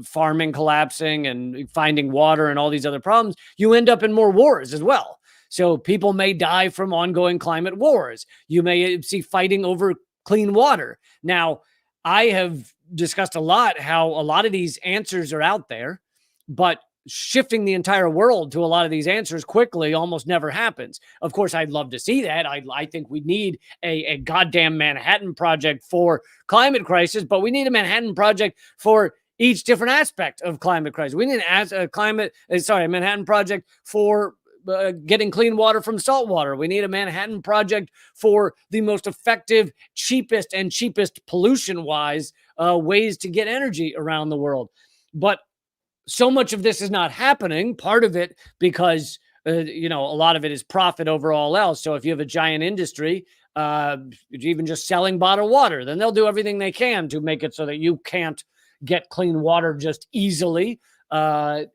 farming collapsing and finding water and all these other problems, you end up in more wars as well. So people may die from ongoing climate wars. You may see fighting over clean water. Now, I have discussed a lot how a lot of these answers are out there, but shifting the entire world to a lot of these answers quickly almost never happens. Of course, I'd love to see that. I think we need a goddamn Manhattan Project for climate crisis, but we need a Manhattan Project for each different aspect of climate crisis. We need a Manhattan Project for getting clean water from salt water. We need a Manhattan Project for the most effective, cheapest pollution-wise ways to get energy around the world. But so much of this is not happening. Part of it because, a lot of it is profit over all else. So if you have a giant industry, even just selling bottled water, then they'll do everything they can to make it so that you can't get clean water just easily. But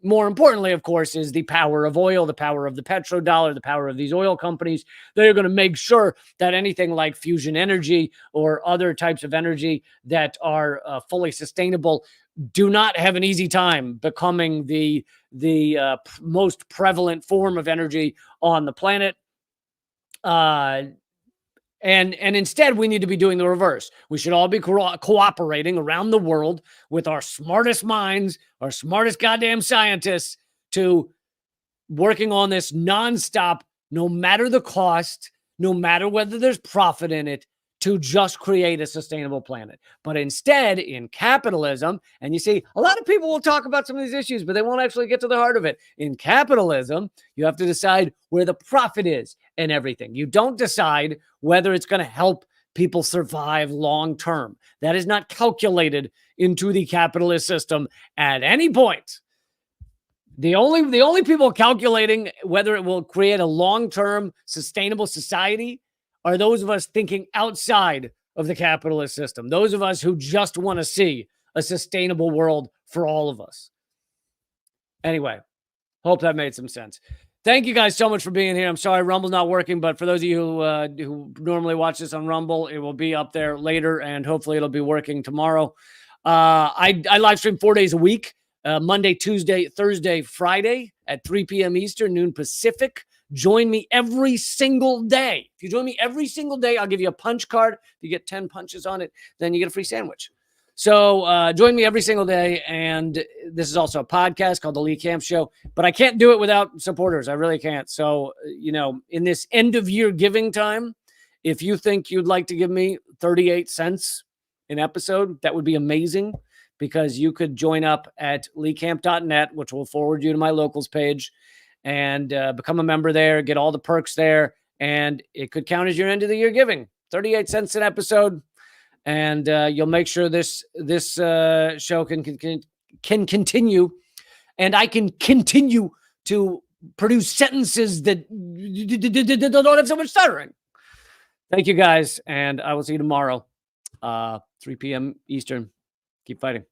more importantly, of course, is the power of oil, the power of the petrodollar, the power of these oil companies. They're going to make sure that anything like fusion energy or other types of energy that are fully sustainable do not have an easy time becoming the most prevalent form of energy on the planet. And instead, we need to be doing the reverse. We should all be cooperating around the world with our smartest minds, our smartest goddamn scientists, to working on this nonstop, no matter the cost, no matter whether there's profit in it, to just create a sustainable planet. But instead, in capitalism, and you see, a lot of people will talk about some of these issues, but they won't actually get to the heart of it. In capitalism, you have to decide where the profit is and everything. You don't decide whether it's going to help people survive long term. That is not calculated into the capitalist system at any point. The only people calculating whether it will create a long-term sustainable society are those of us thinking outside of the capitalist system. Those of us who just want to see a sustainable world for all of us. Anyway, hope that made some sense. Thank you guys so much for being here. I'm sorry Rumble's not working, but for those of you who normally watch this on Rumble, it will be up there later, and hopefully it'll be working tomorrow. I live stream 4 days a week, Monday, Tuesday, Thursday, Friday at 3 p.m. Eastern, noon Pacific. Join me every single day. If you join me every single day, I'll give you a punch card. If you get 10 punches on it, then you get a free sandwich. So join me every single day. And this is also a podcast called The Lee Camp Show. But I can't do it without supporters. I really can't. So, in this end of year giving time, if you think you'd like to give me 38 cents an episode, that would be amazing, because you could join up at leecamp.net, which will forward you to my locals page, and become a member there, get all the perks there, and it could count as your end of the year giving. 38 cents an episode, and you'll make sure this show can continue, and I can continue to produce sentences that don't have so much stuttering. Thank you guys, and I will see you tomorrow, 3 p.m. Eastern. Keep fighting.